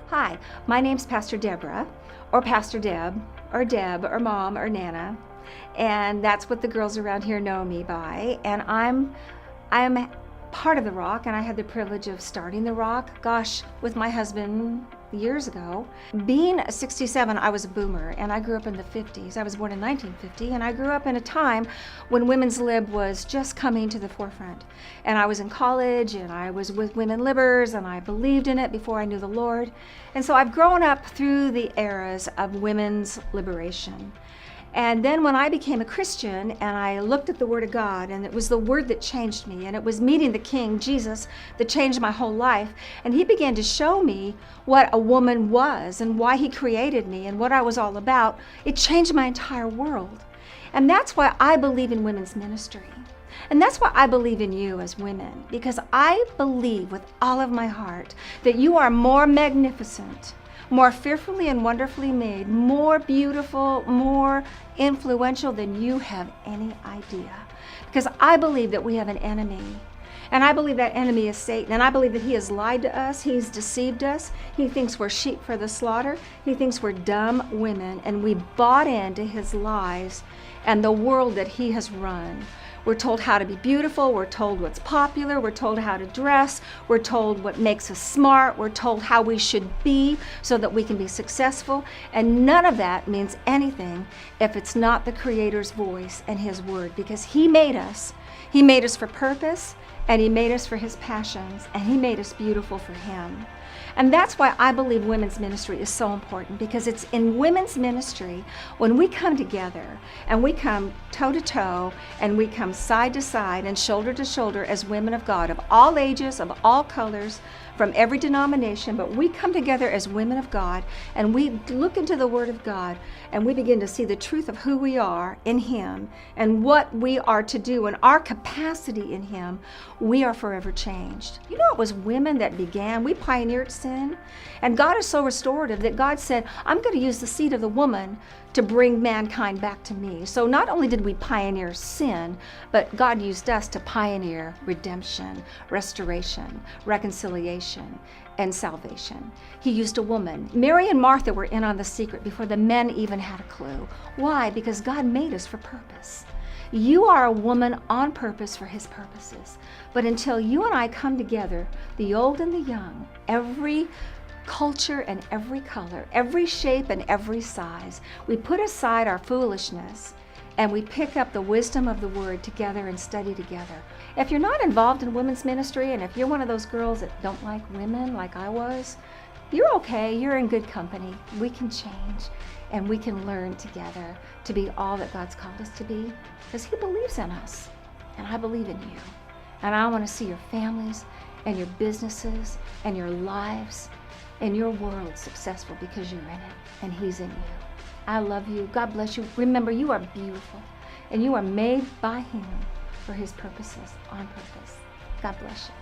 Hi, my name's Pastor Deborah, or Pastor Deb, or Deb, or Mom, or Nana, and that's what the girls around here know me by. And I'm part of the Rock, and I had the privilege of starting the Rock, with my husband years ago. Being 67, I was a boomer, and I grew up in the 50s. I was born in 1950, and I grew up in a time when women's lib was just coming to the forefront. And I was in college, and I was with women libbers, and I believed in it before I knew the Lord. And so I've grown up through the eras of women's liberation. And then when I became a Christian and I looked at the Word of God, and it was the Word that changed me, and it was meeting the King, Jesus, that changed my whole life. And He began to show me what a woman was and why He created me and what I was all about. It changed my entire world. And that's why I believe in women's ministry. And that's why I believe in you as women, because I believe with all of my heart that you are more magnificent, more fearfully and wonderfully made, more beautiful, more influential than you have any idea. Because I believe that we have an enemy. And I believe that enemy is Satan. And I believe that he has lied to us. He's deceived us. He thinks we're sheep for the slaughter. He thinks we're dumb women. And we bought into his lies and the world that he has run. We're told how to be beautiful, we're told what's popular, we're told how to dress, we're told what makes us smart, we're told how we should be so that we can be successful, and none of that means anything if it's not the Creator's voice and His Word, because He made us. He made us for purpose, and He made us for His passions, and He made us beautiful for Him. And that's why I believe women's ministry is so important, because it's in women's ministry when we come together and we come toe to toe and we come side to side and shoulder to shoulder as women of God of all ages, of all colors, from every denomination, but we come together as women of God and we look into the Word of God and we begin to see the truth of who we are in Him and what we are to do and our capacity in Him. We are forever changed. You know, it was women that began. We pioneered sin, and God is so restorative that God said, I'm going to use the seed of the woman to bring mankind back to me. So not only did we pioneer sin, but God used us to pioneer redemption, restoration, reconciliation, and salvation. He used a woman. Mary and Martha were in on the secret before the men even had a clue. Why? Because God made us for purpose. You are a woman on purpose for His purposes. But until you and I come together, the old and the young, every culture and every color, every shape and every size, we put aside our foolishness and we pick up the wisdom of the Word together and study together. If you're not involved in women's ministry, and if you're one of those girls that don't like women like I was, you're okay, you're in good company. We can change and we can learn together to be all that God's called us to be, because He believes in us, and I believe in you. And I want to see your families and your businesses and your lives and your world successful because you're in it and He's in you. I love you. God bless you. Remember, you are beautiful and you are made by Him for His purposes on purpose. God bless you.